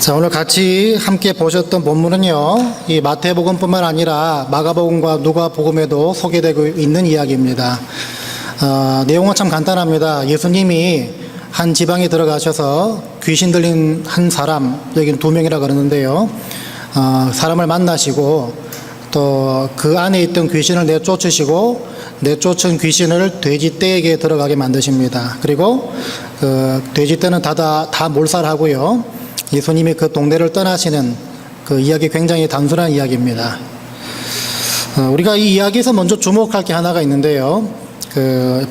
자, 오늘 같이 함께 보셨던 본문은요, 이 마태복음뿐만 아니라 마가복음과 누가복음에도 소개되고 있는 이야기입니다. 내용은 참 간단합니다. 예수님이 한 지방에 들어가셔서 귀신 들린 한 사람, 여기는 2명이라 그러는데요, 사람을 만나시고 또 그 안에 있던 귀신을 내쫓으시고 내쫓은 귀신을 돼지떼에게 들어가게 만드십니다. 그리고 그 돼지떼는 다 몰살하고요, 예수님이 그 동네를 떠나시는 그 이야기, 굉장히 단순한 이야기입니다. 우리가 이 이야기에서 먼저 주목할 게 하나가 있는데요,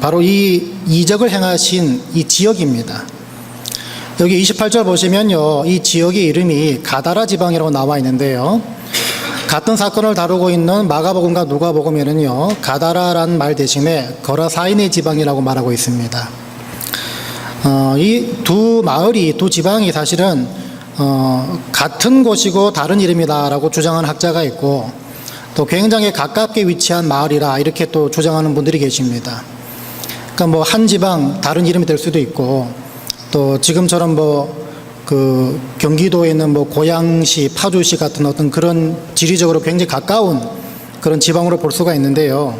바로 이 이적을 행하신 이 지역입니다. 여기 28절 보시면요, 이 지역의 이름이 가다라 지방이라고 나와 있는데요, 같은 사건을 다루고 있는 마가복음과 누가복음에는요, 가다라라는 말 대신에 거라사인의 지방이라고 말하고 있습니다. 이 두 마을이, 두 지방이 사실은 같은 곳이고 다른 이름이다라고 주장하는 학자가 있고, 또 굉장히 가깝게 위치한 마을이라 이렇게 또 주장하는 분들이 계십니다. 그러니까 뭐 한 지방 다른 이름이 될 수도 있고, 또 지금처럼 그 경기도에 있는 고양시, 파주시 같은 어떤 그런 지리적으로 굉장히 가까운 그런 지방으로 볼 수가 있는데요,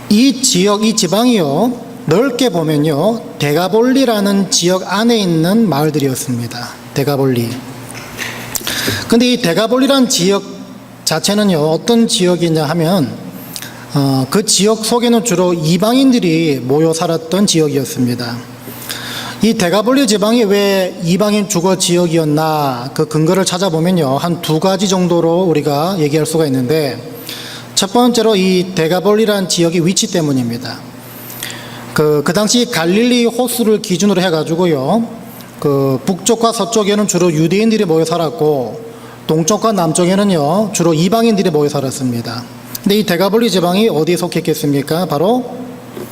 이 지역, 이 지방이요, 넓게 보면요, 데가볼리라는 지역 안에 있는 마을들이었습니다. 데가볼리. 근데 이 데가볼리라는 지역 자체는요, 어떤 지역이냐 하면, 그 지역 속에는 주로 이방인들이 모여 살았던 지역이었습니다. 이 데가볼리 지방이 왜 이방인 주거 지역이었나, 그 근거를 찾아보면요, 한 2가지 정도로 우리가 얘기할 수가 있는데, 첫 번째로 이 데가볼리라는 지역의 위치 때문입니다. 그 당시 갈릴리 호수를 기준으로 해가지고요, 그 북쪽과 서쪽에는 주로 유대인들이 모여 살았고, 동쪽과 남쪽에는요, 주로 이방인들이 모여 살았습니다. 근데 이 데가볼리 지방이 어디에 속했겠습니까? 바로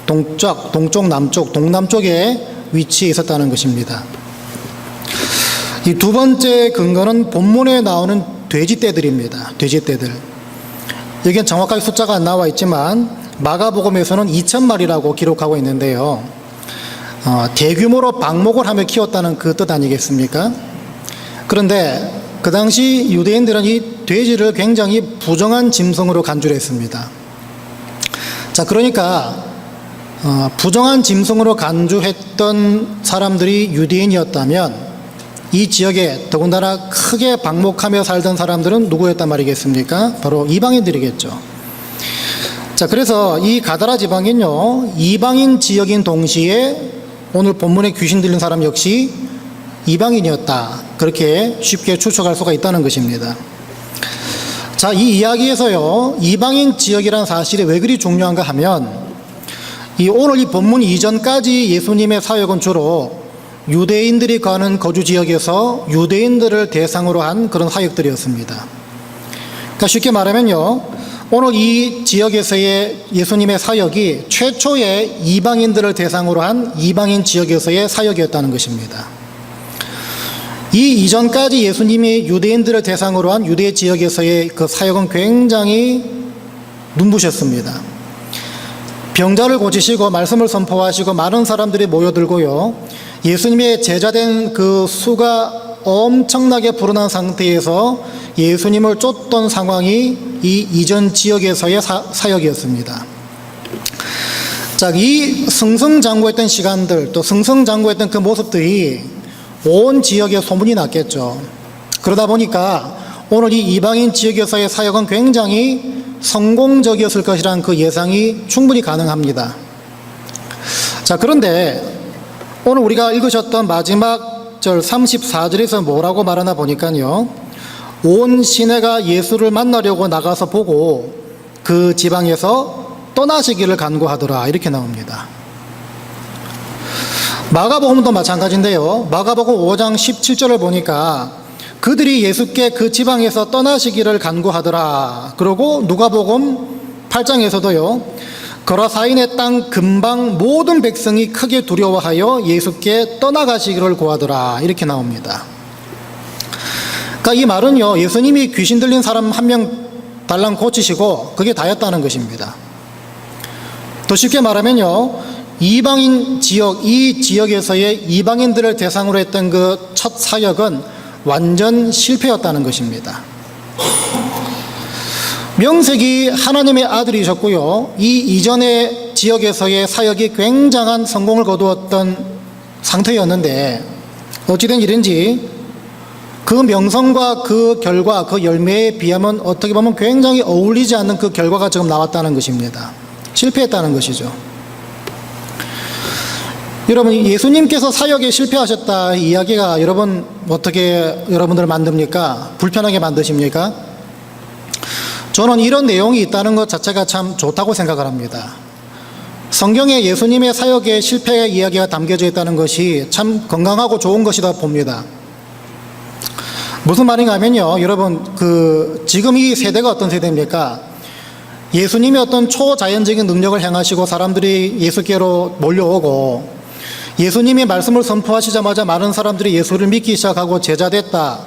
동쪽, 남쪽, 동남쪽에 위치해 있었다는 것입니다. 이 2번째 근거는 본문에 나오는 돼지떼들입니다. 돼지떼들. 여기는 정확하게 숫자가 안 나와 있지만 마가복음에서는 2,000마리라고 기록하고 있는데요, 대규모로 방목을 하며 키웠다는 그 뜻 아니겠습니까? 그런데 그 당시 유대인들은 이 돼지를 굉장히 부정한 짐승으로 간주를 했습니다. 자, 그러니까 부정한 짐승으로 간주했던 사람들이 유대인이었다면 이 지역에 더군다나 크게 방목하며 살던 사람들은 누구였단 말이겠습니까? 바로 이방인들이겠죠. 자, 그래서 이 가다라 지방은요, 이방인 지역인 동시에 오늘 본문에 귀신 들린 사람 역시 이방인이었다, 그렇게 쉽게 추측할 수가 있다는 것입니다. 자, 이 이야기에서요, 이방인 지역이라는 사실이 왜 그리 중요한가 하면, 오늘 이 본문 이전까지 예수님의 사역은 주로 유대인들이 가는 거주 지역에서 유대인들을 대상으로 한 그런 사역들이었습니다. 그러니까 쉽게 말하면요, 오늘 이 지역에서의 예수님의 사역이 최초의 이방인들을 대상으로 한 이방인 지역에서의 사역이었다는 것입니다. 이 이전까지 예수님이 유대인들을 대상으로 한 유대 지역에서의 그 사역은 굉장히 눈부셨습니다. 병자를 고치시고 말씀을 선포하시고 많은 사람들이 모여들고요, 예수님의 제자된 그 수가 엄청나게 불어난 상태에서 예수님을 쫓던 상황이 이 이전 지역에서의 사역이었습니다. 자, 이 승승장구했던 시간들, 또 승승장구했던 그 모습들이 온 지역에 소문이 났겠죠. 그러다 보니까 오늘 이 이방인 지역에서의 사역은 굉장히 성공적이었을 것이라는 그 예상이 충분히 가능합니다. 자, 그런데 오늘 우리가 읽으셨던 마지막 절 34절에서 뭐라고 말하나 보니까요, 온 시내가 예수를 만나려고 나가서 보고 그 지방에서 떠나시기를 간구하더라, 이렇게 나옵니다. 마가복음도 마찬가지인데요, 마가복음 5장 17절을 보니까 그들이 예수께 그 지방에서 떠나시기를 간구하더라, 그러고 누가복음 8장에서도요, 거라사인의 땅 근방 모든 백성이 크게 두려워하여 예수께 떠나가시기를 구하더라, 이렇게 나옵니다. 그러니까 이 말은요, 예수님이 귀신 들린 사람 한 명 달랑 고치시고 그게 다였다는 것입니다. 더 쉽게 말하면요, 이방인 지역, 이 지역에서의 이방인들을 대상으로 했던 그 첫 사역은 완전 실패였다는 것입니다. 명색이 하나님의 아들이셨고요. 이 이전의 지역에서의 사역이 굉장한 성공을 거두었던 상태였는데 어찌된 일인지 그 명성과 그 결과, 그 열매에 비하면 어떻게 보면 굉장히 어울리지 않는 그 결과가 지금 나왔다는 것입니다. 실패했다는 것이죠. 여러분, 예수님께서 사역에 실패하셨다 이 이야기가 여러분 어떻게 여러분들을 만듭니까? 불편하게 만드십니까? 저는 이런 내용이 있다는 것 자체가 참 좋다고 생각을 합니다. 성경에 예수님의 사역의 실패의 이야기가 담겨져 있다는 것이 참 건강하고 좋은 것이다 봅니다. 무슨 말인가 하면요, 여러분, 지금 이 세대가 어떤 세대입니까? 예수님이 어떤 초자연적인 능력을 행하시고 사람들이 예수께로 몰려오고 예수님이 말씀을 선포하시자마자 많은 사람들이 예수를 믿기 시작하고 제자됐다.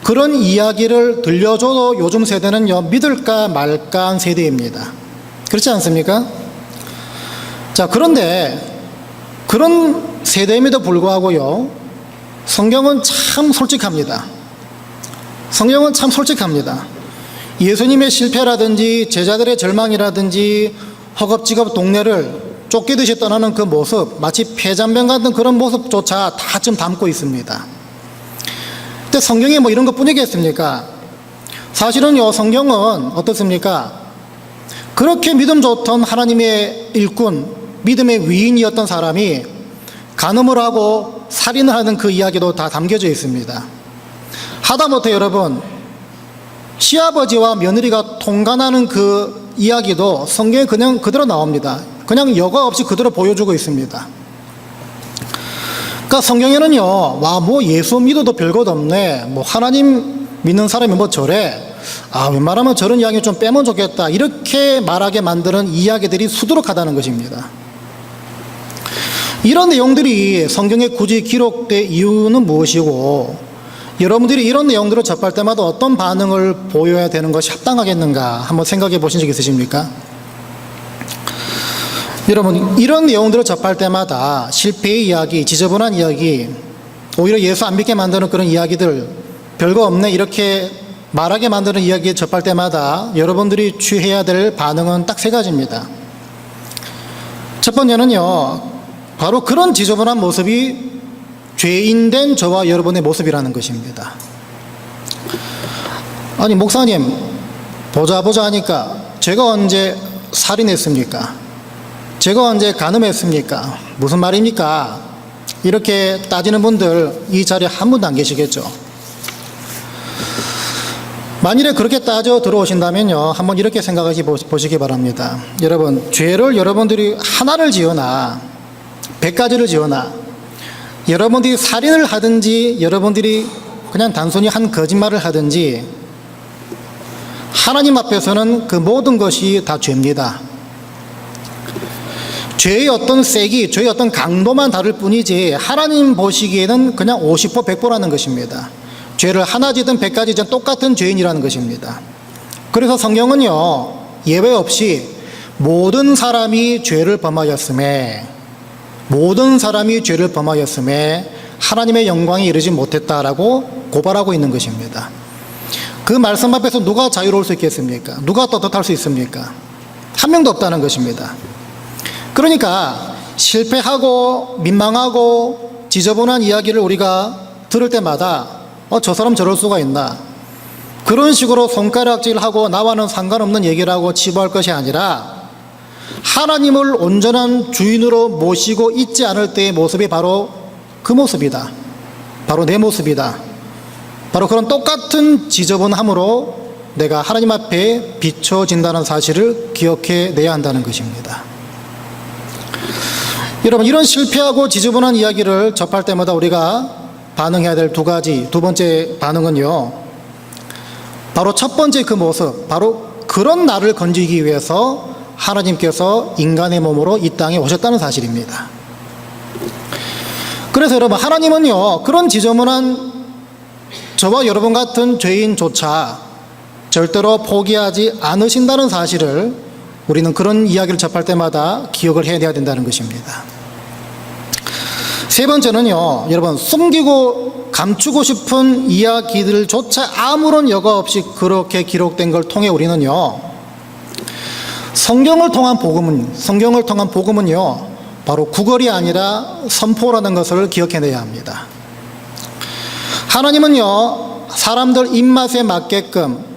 그런 이야기를 들려줘도 요즘 세대는요, 믿을까 말까 한 세대입니다. 그렇지 않습니까? 자, 그런데 그런 세대임에도 불구하고요, 성경은 참 솔직합니다. 성경은 참 솔직합니다. 예수님의 실패라든지 제자들의 절망이라든지 허겁지겁 동네를 쫓기듯이 떠나는 그 모습, 마치 폐잔병 같은 그런 모습조차 다 좀 담고 있습니다. 근데 성경이 뭐 이런 것 뿐이겠습니까? 사실은요, 성경은 어떻습니까? 그렇게 믿음 좋던 하나님의 일꾼, 믿음의 위인이었던 사람이 간음을 하고 살인을 하는 그 이야기도 다 담겨져 있습니다. 하다못해 여러분, 시아버지와 며느리가 통간하는 그 이야기도 성경에 그냥 그대로 나옵니다. 그냥 여과 없이 그대로 보여주고 있습니다. 그러니까 성경에는요, 뭐 예수 믿어도 별것 없네, 뭐 하나님 믿는 사람이 뭐 저래, 웬만하면 저런 이야기 좀 빼면 좋겠다, 이렇게 말하게 만드는 이야기들이 수두룩하다는 것입니다. 이런 내용들이 성경에 굳이 기록된 이유는 무엇이고, 여러분들이 이런 내용들을 접할 때마다 어떤 반응을 보여야 되는 것이 합당하겠는가 한번 생각해 보신 적 있으십니까? 여러분, 이런 내용들을 접할 때마다 실패의 이야기, 지저분한 이야기, 오히려 예수 안 믿게 만드는 그런 이야기들, 별거 없네 이렇게 말하게 만드는 이야기에 접할 때마다 여러분들이 취해야 될 반응은 딱 세 가지입니다. 첫 번째는요, 바로 그런 지저분한 모습이 죄인된 저와 여러분의 모습이라는 것입니다. 아니, 목사님, 보자 하니까 제가 언제 살인했습니까? 제가 언제 간음했습니까? 무슨 말입니까? 이렇게 따지는 분들 이 자리에 한 분도 안 계시겠죠. 만일에 그렇게 따져 들어오신다면요, 한번 이렇게 생각해 보시기 바랍니다. 여러분, 죄를 여러분들이 하나를 지으나 100가지를 지으나 여러분들이 살인을 하든지 여러분들이 그냥 단순히 한 거짓말을 하든지 하나님 앞에서는 그 모든 것이 다 죄입니다. 죄의 어떤 세기, 죄의 어떤 강도만 다를 뿐이지 하나님 보시기에는 그냥 50% 100%라는 것입니다. 죄를 하나 지든 100가지 똑같은 죄인이라는 것입니다. 그래서 성경은요, 예외 없이 모든 사람이 죄를 범하였음에 하나님의 영광에 이르지 못했다라고 고발하고 있는 것입니다. 그 말씀 앞에서 누가 자유로울 수 있겠습니까? 누가 떳떳할 수 있습니까? 한 명도 없다는 것입니다. 그러니까 실패하고 민망하고 지저분한 이야기를 우리가 들을 때마다 저 사람 저럴 수가 있나, 그런 식으로 손가락질하고 나와는 상관없는 얘기를 하고 치부할 것이 아니라 하나님을 온전한 주인으로 모시고 있지 않을 때의 모습이 바로 그 모습이다, 바로 내 모습이다, 바로 그런 똑같은 지저분함으로 내가 하나님 앞에 비춰진다는 사실을 기억해 내야 한다는 것입니다. 여러분, 이런 실패하고 지저분한 이야기를 접할 때마다 우리가 반응해야 될 두 번째 반응은요, 바로 첫 번째 그 모습, 바로 그런 나를 건지기 위해서 하나님께서 인간의 몸으로 이 땅에 오셨다는 사실입니다. 그래서 여러분, 하나님은요, 그런 지저분한 저와 여러분 같은 죄인조차 절대로 포기하지 않으신다는 사실을 우리는 그런 이야기를 접할 때마다 기억을 해내야 된다는 것입니다. 세 번째는요, 여러분, 숨기고 감추고 싶은 이야기들조차 아무런 여과 없이 그렇게 기록된 걸 통해 우리는요, 성경을 통한 복음은요, 바로 구걸이 아니라 선포라는 것을 기억해내야 합니다. 하나님은요, 사람들 입맛에 맞게끔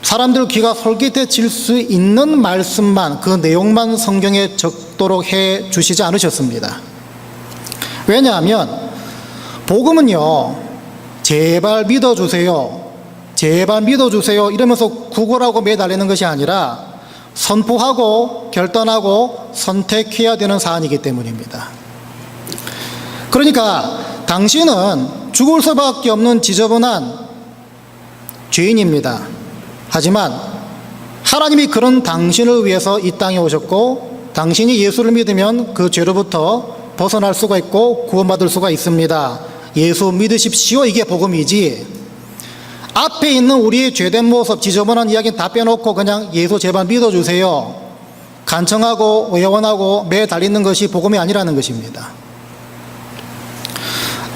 사람들 귀가 솔깃해질 수 있는 말씀만, 그 내용만 성경에 적도록 해 주시지 않으셨습니다. 왜냐하면 복음은요, 제발 믿어주세요, 제발 믿어주세요 이러면서 구걸하고 매달리는 것이 아니라 선포하고 결단하고 선택해야 되는 사안이기 때문입니다. 그러니까 당신은 죽을 수밖에 없는 지저분한 죄인입니다. 하지만 하나님이 그런 당신을 위해서 이 땅에 오셨고, 당신이 예수를 믿으면 그 죄로부터 벗어날 수가 있고 구원받을 수가 있습니다. 예수 믿으십시오, 이게 복음이지, 앞에 있는 우리의 죄된 모습, 지저분한 이야기는 다 빼놓고 그냥 예수 제발 믿어주세요 간청하고 외원하고 매달리는 것이 복음이 아니라는 것입니다.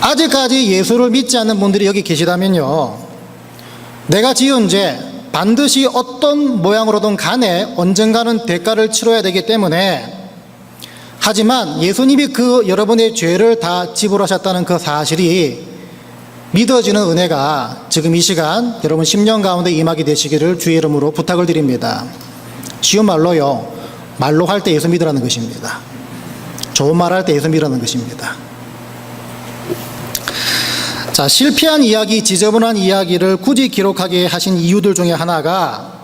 아직까지 예수를 믿지 않는 분들이 여기 계시다면요, 내가 지은 죄 반드시 어떤 모양으로든 간에 언젠가는 대가를 치러야 되기 때문에, 하지만 예수님이 그 여러분의 죄를 다 지불하셨다는 그 사실이 믿어지는 은혜가 지금 이 시간 여러분 심령 가운데 임하게 되시기를 주의 이름으로 부탁을 드립니다. 쉬운 말로요, 말로 할 때 예수 믿으라는 것입니다. 좋은 말 할 때 예수 믿으라는 것입니다. 자, 실패한 이야기, 지저분한 이야기를 굳이 기록하게 하신 이유들 중에 하나가,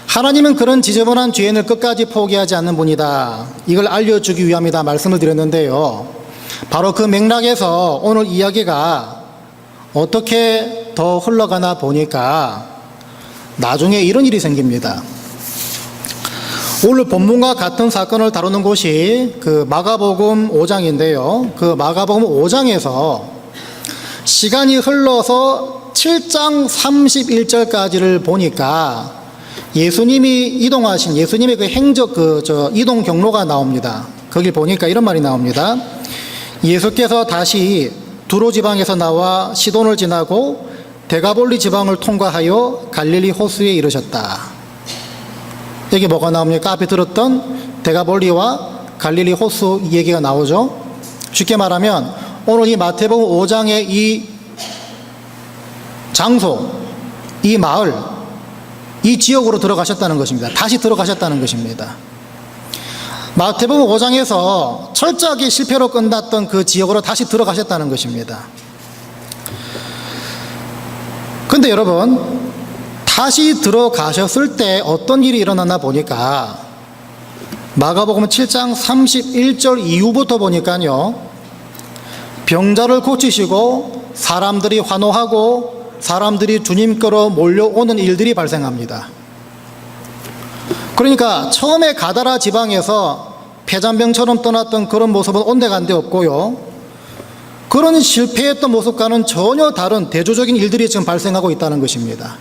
하나님은 그런 지저분한 죄인을 끝까지 포기하지 않는 분이다, 이걸 알려주기 위함이다 말씀을 드렸는데요, 바로 그 맥락에서 오늘 이야기가 어떻게 더 흘러가나 보니까 나중에 이런 일이 생깁니다. 오늘 본문과 같은 사건을 다루는 곳이 그 마가복음 5장인데요, 그 마가복음 5장에서 시간이 흘러서 7장 31절까지를 보니까 예수님이 이동하신, 예수님의 그 행적, 이동 경로가 나옵니다. 거기 보니까 이런 말이 나옵니다. 예수께서 다시 두로 지방에서 나와 시돈을 지나고 데가볼리 지방을 통과하여 갈릴리 호수에 이르셨다. 여기 뭐가 나옵니까? 앞에 들었던 데가볼리와 갈릴리 호수 얘기가 나오죠. 쉽게 말하면 오늘 이 마태복음 5장의 이 장소, 이 마을, 이 지역으로 들어가셨다는 것입니다. 다시 들어가셨다는 것입니다. 마태복음 5장에서 철저하게 실패로 끝났던 그 지역으로 다시 들어가셨다는 것입니다. 근데 여러분, 다시 들어가셨을 때 어떤 일이 일어났나 보니까 마가복음 7장 31절 이후부터 보니까요, 병자를 고치시고 사람들이 환호하고 사람들이 주님께로 몰려오는 일들이 발생합니다. 그러니까 처음에 가다라 지방에서 폐잔병처럼 떠났던 그런 모습은 온데간데 없고요, 그런 실패했던 모습과는 전혀 다른 대조적인 일들이 지금 발생하고 있다는 것입니다.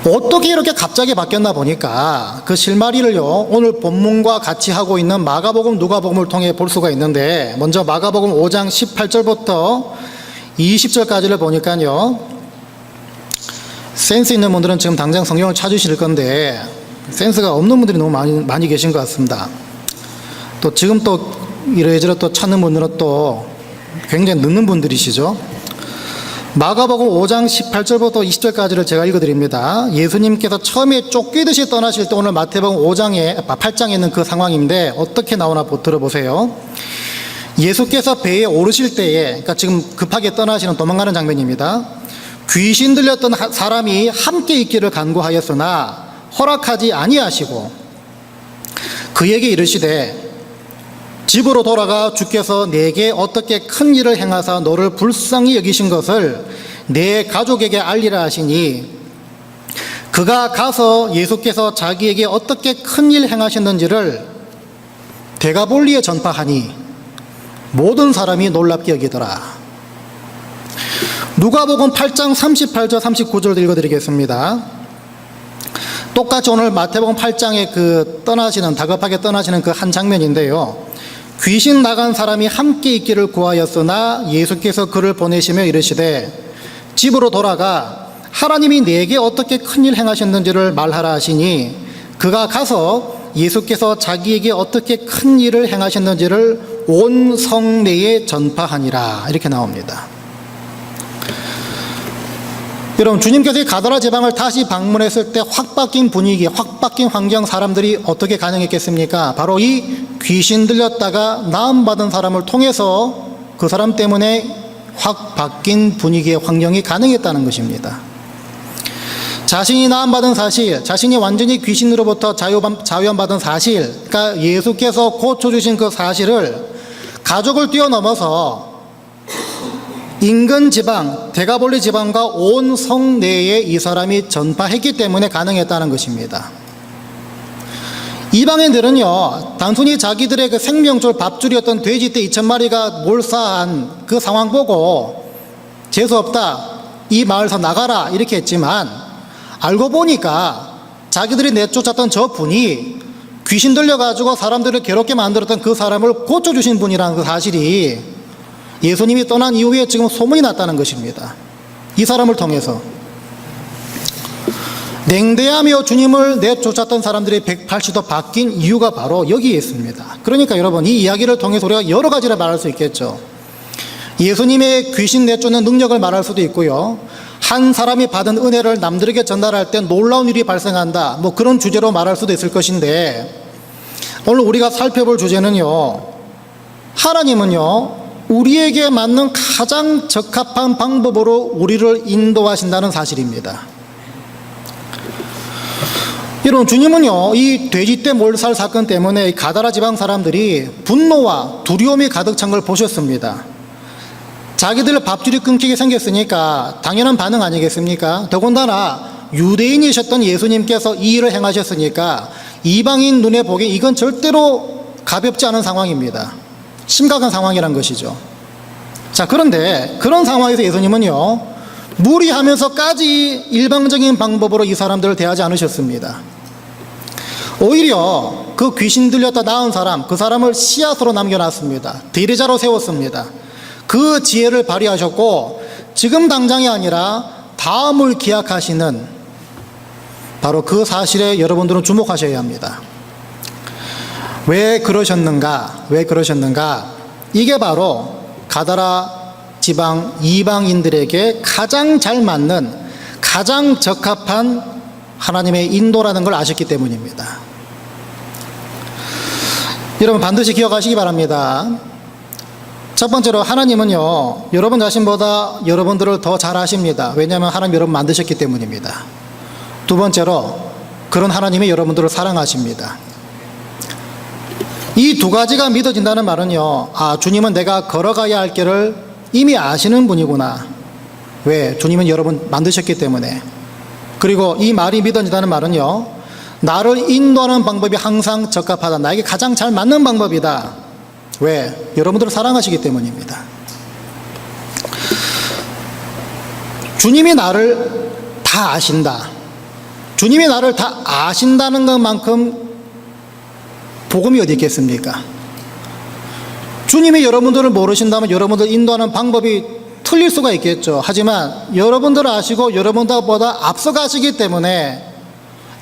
어떻게 이렇게 갑자기 바뀌었나 보니까 그 실마리를요, 오늘 본문과 같이 하고 있는 마가복음, 누가복음을 통해 볼 수가 있는데, 먼저 마가복음 5장 18절부터 20절까지를 보니까요, 센스 있는 분들은 지금 당장 성경을 찾으실 건데 센스가 없는 분들이 너무 많이 계신 것 같습니다. 또 지금 또 이래저래 또 찾는 분들은 또 굉장히 늦는 분들이시죠. 마가복음 5장 18절부터 20절까지를 제가 읽어드립니다. 예수님께서 처음에 쫓기듯이 떠나실 때 오늘 마태복음 8장에 있는 그 상황인데 어떻게 나오나 들어보세요. 예수께서 배에 오르실 때에, 그러니까 지금 급하게 떠나시는, 도망가는 장면입니다. 귀신 들렸던 사람이 함께 있기를 간구하였으나 허락하지 아니하시고 그에게 이르시되, 집으로 돌아가 주께서 내게 어떻게 큰 일을 행하사 너를 불쌍히 여기신 것을 내 가족에게 알리라 하시니, 그가 가서 예수께서 자기에게 어떻게 큰 일 행하셨는지를 데가볼리에 전파하니 모든 사람이 놀랍게 여기더라. 누가복음 8장 38절 39절 읽어드리겠습니다. 똑같이 오늘 마태복음 8장에 다급하게 떠나시는 그 한 장면인데요. 귀신 나간 사람이 함께 있기를 구하였으나 예수께서 그를 보내시며 이르시되 집으로 돌아가 하나님이 내게 어떻게 큰일 행하셨는지를 말하라 하시니 그가 가서 예수께서 자기에게 어떻게 큰 일을 행하셨는지를 온 성내에 전파하니라. 이렇게 나옵니다. 여러분, 주님께서 이 가다라 지방을 다시 방문했을 때 확 바뀐 분위기, 확 바뀐 환경, 사람들이 어떻게 가능했겠습니까? 바로 이 귀신 들렸다가 나음받은 사람을 통해서 그 사람 때문에 확 바뀐 분위기의 환경이 가능했다는 것입니다. 자신이 나음받은 사실, 자신이 완전히 귀신으로부터 자유함받은 사실, 그러니까 예수께서 고쳐주신 그 사실을 가족을 뛰어넘어서 인근 지방, 데가볼리 지방과 온 성내에 이 사람이 전파했기 때문에 가능했다는 것입니다. 이방인들은요, 단순히 자기들의 그 생명줄 밥줄이었던 돼지떼 2,000마리가 몰사한 그 상황 보고 재수없다, 이 마을에서 나가라 이렇게 했지만, 알고 보니까 자기들이 내쫓았던 저 분이 귀신 들려가지고 사람들을 괴롭게 만들었던 그 사람을 고쳐주신 분이라는 그 사실이 예수님이 떠난 이후에 지금 소문이 났다는 것입니다. 이 사람을 통해서. 냉대하며 주님을 내쫓았던 사람들이 180도 바뀐 이유가 바로 여기에 있습니다. 그러니까 여러분, 이 이야기를 통해서 우리가 여러 가지를 말할 수 있겠죠. 예수님의 귀신 내쫓는 능력을 말할 수도 있고요. 한 사람이 받은 은혜를 남들에게 전달할 때 놀라운 일이 발생한다, 뭐 그런 주제로 말할 수도 있을 것인데, 오늘 우리가 살펴볼 주제는요, 하나님은요 우리에게 맞는 가장 적합한 방법으로 우리를 인도하신다는 사실입니다. 여러분, 주님은요 이 돼지떼 몰살 사건 때문에 가다라 지방 사람들이 분노와 두려움이 가득 찬 걸 보셨습니다. 자기들 밥줄이 끊기게 생겼으니까 당연한 반응 아니겠습니까? 더군다나 유대인이셨던 예수님께서 이 일을 행하셨으니까 이방인 눈에 보기에 이건 절대로 가볍지 않은 상황입니다. 심각한 상황이란 것이죠. 자, 그런데 그런 상황에서 예수님은요 무리하면서까지 일방적인 방법으로 이 사람들을 대하지 않으셨습니다. 오히려 그 귀신 들렸다 나은 사람, 그 사람을 씨앗으로 남겨놨습니다. 대리자로 세웠습니다. 그 지혜를 발휘하셨고, 지금 당장이 아니라 다음을 기약하시는 바로 그 사실에 여러분들은 주목하셔야 합니다. 왜 그러셨는가? 이게 바로 가다라 지방 이방인들에게 가장 잘 맞는, 가장 적합한 하나님의 인도라는 걸 아셨기 때문입니다. 여러분, 반드시 기억하시기 바랍니다. 첫 번째로, 하나님은요 여러분 자신보다 여러분들을 더 잘 아십니다. 왜냐하면 하나님 여러분 만드셨기 때문입니다. 두 번째로, 그런 하나님이 여러분들을 사랑하십니다. 이 두 가지가 믿어진다는 말은요, 아, 주님은 내가 걸어가야 할 길을 이미 아시는 분이구나. 왜? 주님은 여러분 만드셨기 때문에. 그리고 이 말이 믿어진다는 말은요, 나를 인도하는 방법이 항상 적합하다, 나에게 가장 잘 맞는 방법이다. 왜? 여러분들을 사랑하시기 때문입니다. 주님이 나를 다 아신다, 주님이 나를 다 아신다는 것만큼 복음이 어디 있겠습니까? 주님이 여러분들을 모르신다면 여러분들 인도하는 방법이 틀릴 수가 있겠죠. 하지만 여러분들을 아시고 여러분들보다 앞서가시기 때문에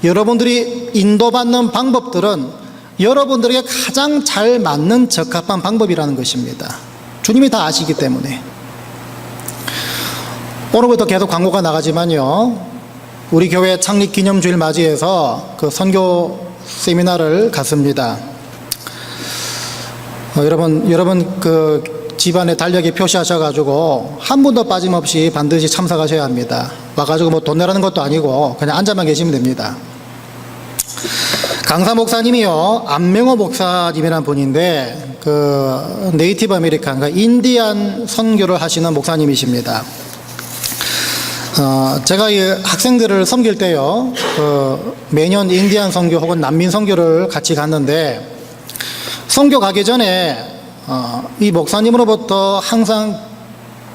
여러분들이 인도받는 방법들은 여러분들에게 가장 잘 맞는 적합한 방법이라는 것입니다. 주님이 다 아시기 때문에. 오늘부터 계속 광고가 나가지만요, 우리 교회 창립 기념주일 맞이해서 그 선교 세미나를 갔습니다. 여러분 그 집안에 달력에 표시하셔가지고 한 분도 빠짐없이 반드시 참석하셔야 합니다. 와가지고 뭐 돈 내라는 것도 아니고 그냥 앉아만 계시면 됩니다. 강사 목사님이요, 안명호 목사님이라는 분인데 그 네이티브 아메리칸, 그러니까 인디안 선교를 하시는 목사님이십니다. 제가 이 학생들을 섬길 때요, 매년 인디안 선교 혹은 난민 선교를 같이 갔는데, 선교 가기 전에 이 목사님으로부터 항상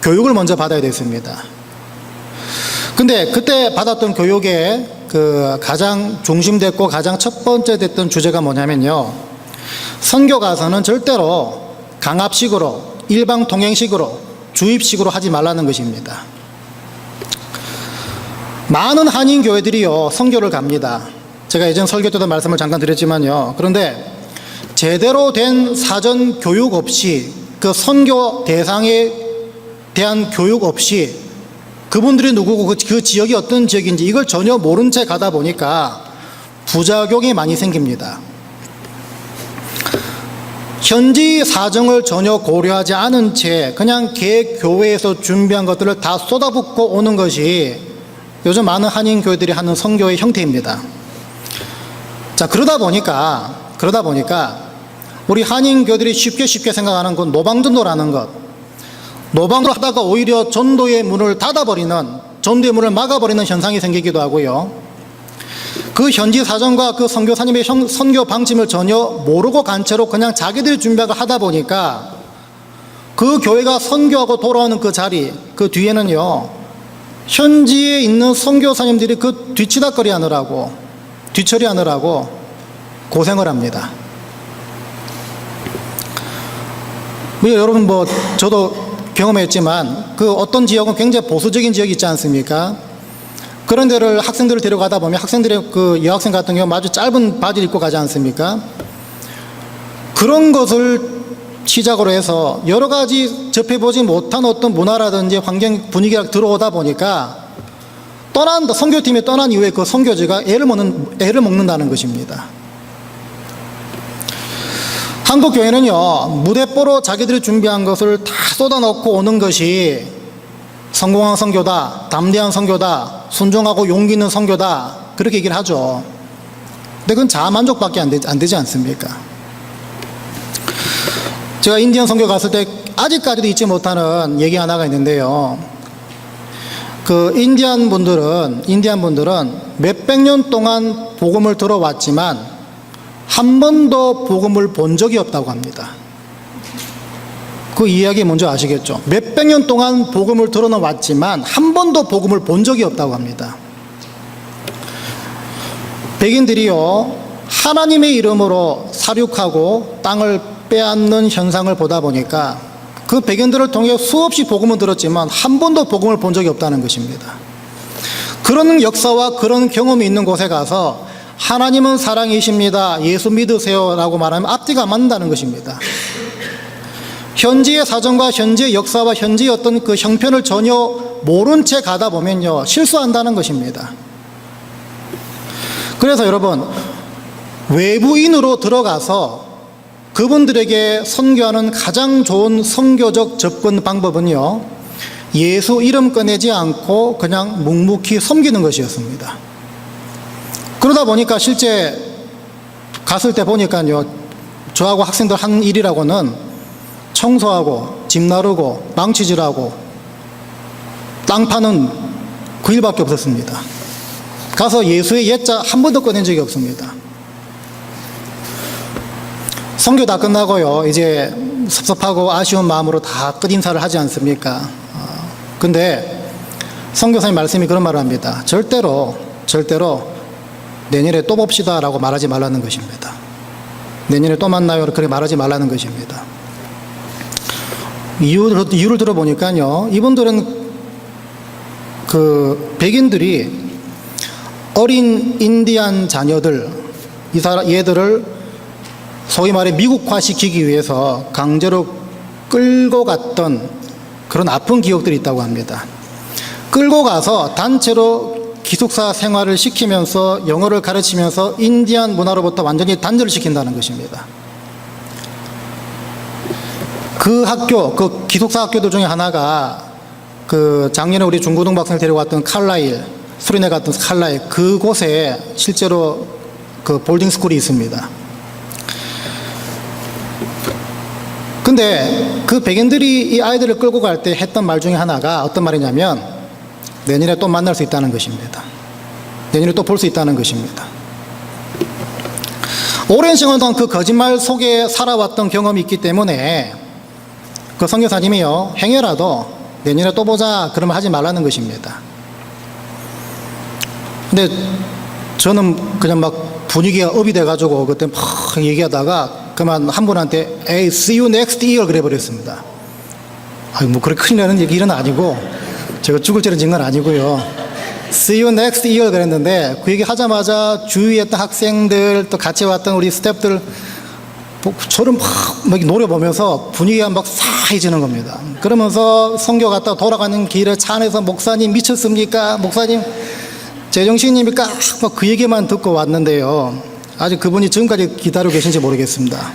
교육을 먼저 받아야 됐습니다. 근데 그때 받았던 교육의 가장 중심됐고 가장 첫 번째 됐던 주제가 뭐냐면요. 선교 가서는 절대로 강압식으로, 일방 통행식으로, 주입식으로 하지 말라는 것입니다. 많은 한인 교회들이요, 선교를 갑니다. 제가 예전 설교 때도 말씀을 잠깐 드렸지만요. 그런데 제대로 된 사전 교육 없이, 그 선교 대상에 대한 교육 없이 그분들이 누구고 그 지역이 어떤 지역인지 이걸 전혀 모른 채 가다 보니까 부작용이 많이 생깁니다. 현지 사정을 전혀 고려하지 않은 채 그냥 개교회에서 준비한 것들을 다 쏟아붓고 오는 것이 요즘 많은 한인 교회들이 하는 선교의 형태입니다. 자, 그러다 보니까 우리 한인 교회들이 쉽게 생각하는 건 노방전도라는 것, 노방을 하다가 오히려 전도의 문을 닫아버리는, 전도의 문을 막아버리는 현상이 생기기도 하고요. 그 현지 사정과 그 선교사님의 선교 방침을 전혀 모르고 간 채로 그냥 자기들이 준비하고 하다 보니까 그 교회가 선교하고 돌아오는 그 자리, 그 뒤에는요, 현지에 있는 선교사님들이 그 뒤치다거리 하느라고, 뒤처리하느라고 고생을 합니다. 여러분 저도 경험했지만 그 어떤 지역은 굉장히 보수적인 지역이 있지 않습니까? 그런 데를 학생들을 데려가다 보면 학생들의 그 여학생 같은 경우 아주 짧은 바지를 입고 가지 않습니까? 그런 것을 시작으로 해서 여러 가지 접해보지 못한 어떤 문화라든지 환경 분위기가 들어오다 보니까 선교팀이 떠난 이후에 그 선교지가 애를 먹는다는 것입니다. 한국 교회는요, 무대뽀로 자기들이 준비한 것을 다 쏟아넣고 오는 것이 성공한 선교다, 담대한 선교다, 순종하고 용기 있는 선교다, 그렇게 얘기를 하죠. 근데 그건 자아만족밖에 안 되지 않습니까? 제가 인디언 선교 갔을 때 아직까지도 잊지 못하는 얘기 하나가 있는데요. 그 인디안 분들은 몇백 년 동안 복음을 들어왔지만 한 번도 복음을 본 적이 없다고 합니다. 그 이야기 먼저 아시겠죠? 몇백 년 동안 복음을 들어는 왔지만 한 번도 복음을 본 적이 없다고 합니다. 백인들이요, 하나님의 이름으로 살육하고 땅을 빼앗는 현상을 보다 보니까 그 백인들을 통해 수없이 복음을 들었지만 한 번도 복음을 본 적이 없다는 것입니다. 그런 역사와 그런 경험이 있는 곳에 가서 하나님은 사랑이십니다, 예수 믿으세요 라고 말하면 앞뒤가 안 맞는다는 것입니다. 현지의 사정과 현지의 역사와 현지의 어떤 그 형편을 전혀 모른 채 가다 보면요, 실수한다는 것입니다. 그래서 여러분, 외부인으로 들어가서 그분들에게 선교하는 가장 좋은 선교적 접근 방법은요, 예수 이름 꺼내지 않고 그냥 묵묵히 섬기는 것이었습니다. 그러다 보니까 실제 갔을 때 보니까요, 저하고 학생들 한 일이라고는 청소하고 집 나르고 망치질하고 땅 파는 그 일밖에 없었습니다. 가서 예수의 옛자 한 번도 꺼낸 적이 없습니다. 선교 다 끝나고요, 이제 섭섭하고 아쉬운 마음으로 다 끝인사를 하지 않습니까? 근데 선교사님 말씀이 그런 말을 합니다. 절대로 내년에 또 봅시다 라고 말하지 말라는 것입니다. 내년에 또 만나요 그렇게 말하지 말라는 것입니다. 이유를 들어보니까요, 이분들은 그 백인들이 어린 인디안 자녀들, 얘들을 소위 말해 미국화시키기 위해서 강제로 끌고 갔던 그런 아픈 기억들이 있다고 합니다. 끌고 가서 단체로 기숙사 생활을 시키면서 영어를 가르치면서 인디안 문화로부터 완전히 단절을 시킨다는 것입니다. 그 학교, 그 기숙사 학교들 중에 하나가 그 작년에 우리 중고등학생을 데려갔던 칼라일, 수린에 갔던 칼라일, 그곳에 실제로 그 볼딩 스쿨이 있습니다. 근데 그 백인들이 이 아이들을 끌고 갈 때 했던 말 중에 하나가 어떤 말이냐면 내년에 또 만날 수 있다는 것입니다. 내년에 또 볼 수 있다는 것입니다. 오랜 시간 동안 그 거짓말 속에 살아왔던 경험이 있기 때문에 그 선교사님이요, 행여라도 내년에 또 보자 그러면 하지 말라는 것입니다. 근데 저는 그냥 막 분위기가 업이 돼가지고 그때 막 얘기하다가 그만 한 분한테 에이, see you next year 그래 버렸습니다. 아니, 뭐 그렇게 큰일 나는 일은 아니고 제가 죽을 죄를 진 건 아니고요. See you next year 그랬는데 그 얘기 하자마자 주위에 있던 학생들 또 같이 왔던 우리 스태프들 저를 막 노려보면서 분위기가 막 싸해지는 겁니다. 그러면서 선교 갔다 돌아가는 길에 차 안에서 목사님 미쳤습니까? 목사님 제정신입니까? 막 그 얘기만 듣고 왔는데요. 아직 그분이 지금까지 기다리고 계신지 모르겠습니다.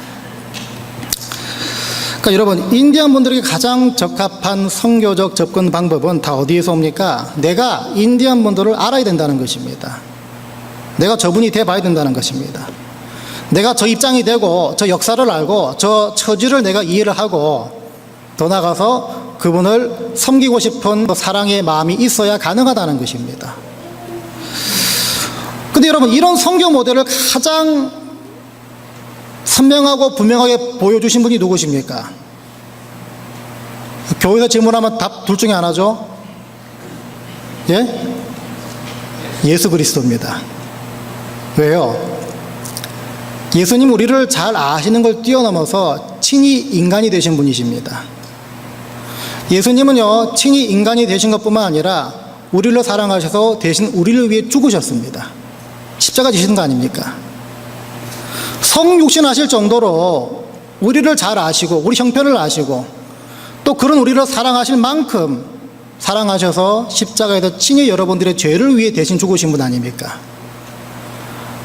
그러니까 여러분, 인디안 분들에게 가장 적합한 선교적 접근 방법은 다 어디에서 옵니까? 내가 인디안 분들을 알아야 된다는 것입니다. 내가 저분이 돼봐야 된다는 것입니다. 내가 저 입장이 되고 저 역사를 알고 저 처지를 내가 이해를 하고 더 나아가서 그분을 섬기고 싶은 사랑의 마음이 있어야 가능하다는 것입니다. 근데 여러분, 이런 선교 모델을 가장 선명하고 분명하게 보여주신 분이 누구십니까? 교회에서 질문하면 답 둘 중에 하나죠? 예? 예수 그리스도입니다. 왜요? 예수님 우리를 잘 아시는 걸 뛰어넘어서 친히 인간이 되신 분이십니다. 예수님은요, 친히 인간이 되신 것뿐만 아니라 우리를 사랑하셔서 대신 우리를 위해 죽으셨습니다. 십자가 지신 거 아닙니까? 성육신 하실 정도로 우리를 잘 아시고 우리 형편을 아시고 또 그런 우리를 사랑하실 만큼 사랑하셔서 십자가에서 친히 여러분들의 죄를 위해 대신 죽으신 분 아닙니까?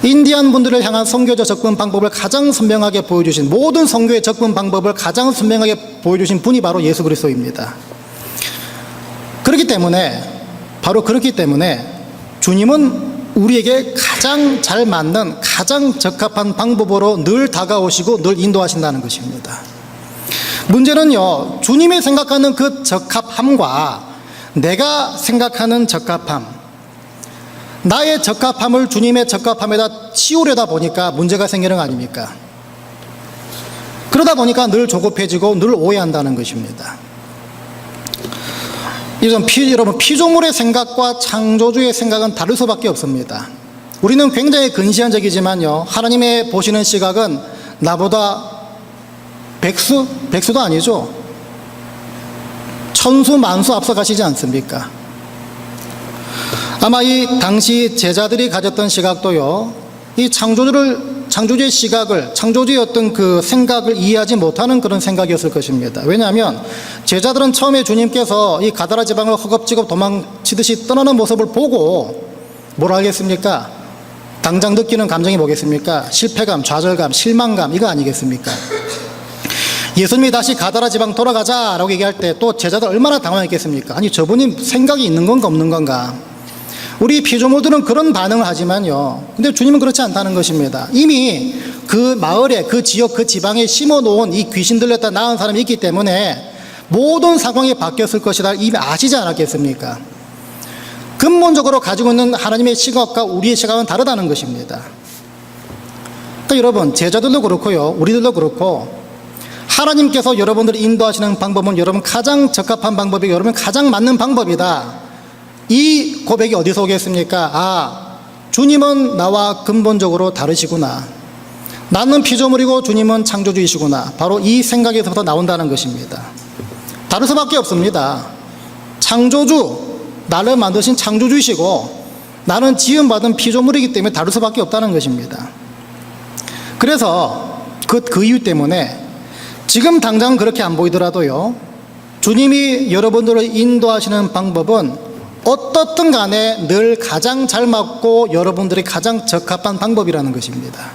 인디안 분들을 향한 선교적 접근 방법을 가장 선명하게 보여주신, 모든 선교의 접근 방법을 가장 선명하게 보여주신 분이 바로 예수 그리스도입니다. 바로 그렇기 때문에 주님은 우리에게 가장 잘 맞는, 가장 적합한 방법으로 늘 다가오시고 늘 인도하신다는 것입니다. 문제는요, 주님이 생각하는 그 적합함과 내가 생각하는 적합함, 나의 적합함을 주님의 적합함에다 치우려다 보니까 문제가 생기는 거 아닙니까? 그러다 보니까 늘 조급해지고 늘 오해한다는 것입니다. 여러분, 피조물의 생각과 창조주의 생각은 다를 수밖에 없습니다. 우리는 굉장히 근시안적이지만요, 하나님의 보시는 시각은 나보다 백수도 아니죠. 천수 만수 앞서가시지 않습니까? 아마 이 당시 제자들이 가졌던 시각도요, 이 창조주의 시각을, 창조주의 어떤 그 생각을 이해하지 못하는 그런 생각이었을 것입니다. 왜냐하면 제자들은 처음에 주님께서 이 가다라 지방을 허겁지겁 도망치듯이 떠나는 모습을 보고 뭘 알겠습니까? 당장 느끼는 감정이 뭐겠습니까? 실패감, 좌절감, 실망감, 이거 아니겠습니까? 예수님이 다시 가다라 지방 돌아가자라고 얘기할 때 또 제자들 얼마나 당황했겠습니까? 아니, 저분이 생각이 있는 건가 없는 건가? 우리 피조물들은 그런 반응을 하지만요, 근데 주님은 그렇지 않다는 것입니다. 이미 그 마을에, 그 지역, 그 지방에 심어놓은 이 귀신 들렸다 나은 사람이 있기 때문에 모든 상황이 바뀌었을 것이다 이미 아시지 않았겠습니까? 근본적으로 가지고 있는 하나님의 시각과 우리의 시각은 다르다는 것입니다. 그러니까 여러분, 제자들도 그렇고요, 우리들도 그렇고, 하나님께서 여러분들을 인도하시는 방법은 여러분 가장 적합한 방법이고 여러분 가장 맞는 방법이다, 이 고백이 어디서 오겠습니까? 아, 주님은 나와 근본적으로 다르시구나, 나는 피조물이고 주님은 창조주이시구나, 바로 이 생각에서부터 나온다는 것입니다. 다를 수밖에 없습니다. 창조주, 나를 만드신 창조주이시고 나는 지음받은 피조물이기 때문에 다를 수밖에 없다는 것입니다. 그래서 그 이유 때문에 지금 당장 그렇게 안 보이더라도요, 주님이 여러분들을 인도하시는 방법은 어떻든 간에 늘 가장 잘 맞고 여러분들이 가장 적합한 방법이라는 것입니다.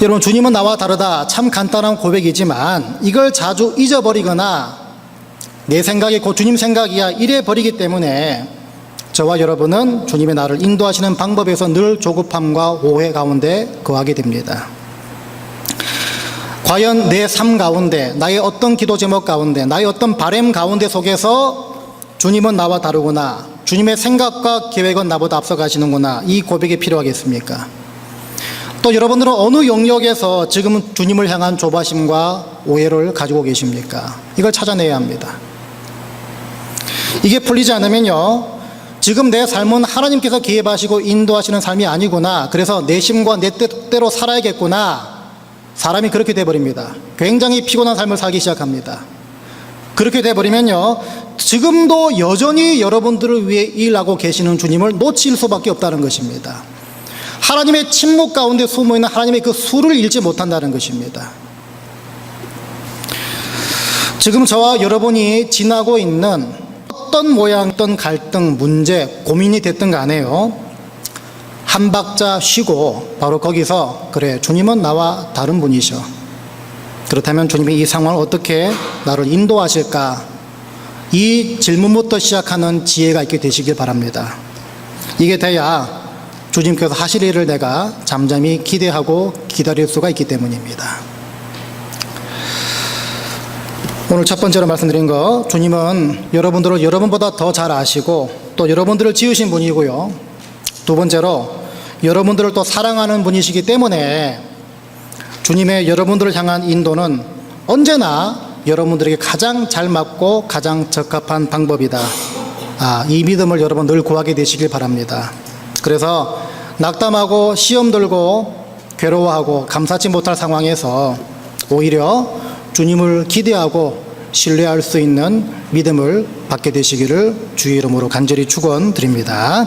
여러분, 주님은 나와 다르다, 참 간단한 고백이지만 이걸 자주 잊어버리거나 내 생각이 곧 주님 생각이야 이래 버리기 때문에 저와 여러분은 주님의 나를 인도하시는 방법에서 늘 조급함과 오해 가운데 거하게 됩니다. 과연 내 삶 가운데, 나의 어떤 기도 제목 가운데, 나의 어떤 바람 가운데 속에서 주님은 나와 다르구나, 주님의 생각과 계획은 나보다 앞서 가시는구나, 이 고백이 필요하겠습니까? 또 여러분들은 어느 영역에서 지금 주님을 향한 조바심과 오해를 가지고 계십니까? 이걸 찾아내야 합니다. 이게 풀리지 않으면요, 지금 내 삶은 하나님께서 기획하시고 인도하시는 삶이 아니구나. 그래서 내 심과 내 뜻대로 살아야겠구나. 사람이 그렇게 돼버립니다. 굉장히 피곤한 삶을 살기 시작합니다. 그렇게 돼버리면요, 지금도 여전히 여러분들을 위해 일하고 계시는 주님을 놓칠 수밖에 없다는 것입니다. 하나님의 침묵 가운데 숨어있는 하나님의 그 수를 잃지 못한다는 것입니다. 지금 저와 여러분이 지나고 있는 어떤 모양, 어떤 갈등, 문제, 고민이 됐든 간에요, 한 박자 쉬고 바로 거기서 그래, 주님은 나와 다른 분이셔. 그렇다면 주님이 이 상황을 어떻게 나를 인도하실까? 이 질문부터 시작하는 지혜가 있게 되시길 바랍니다. 이게 돼야 주님께서 하실 일을 내가 잠잠히 기대하고 기다릴 수가 있기 때문입니다. 오늘 첫 번째로 말씀드린 거, 주님은 여러분들을 여러분보다 더 잘 아시고 또 여러분들을 지으신 분이고요. 두 번째로 여러분들을 또 사랑하는 분이시기 때문에 주님의 여러분들을 향한 인도는 언제나 여러분들에게 가장 잘 맞고 가장 적합한 방법이다. 이 믿음을 여러분 늘 구하게 되시길 바랍니다. 그래서 낙담하고 시험 들고 괴로워하고 감사치 못할 상황에서 오히려 주님을 기대하고 신뢰할 수 있는 믿음을 받게 되시기를 주의 이름으로 간절히 축원드립니다.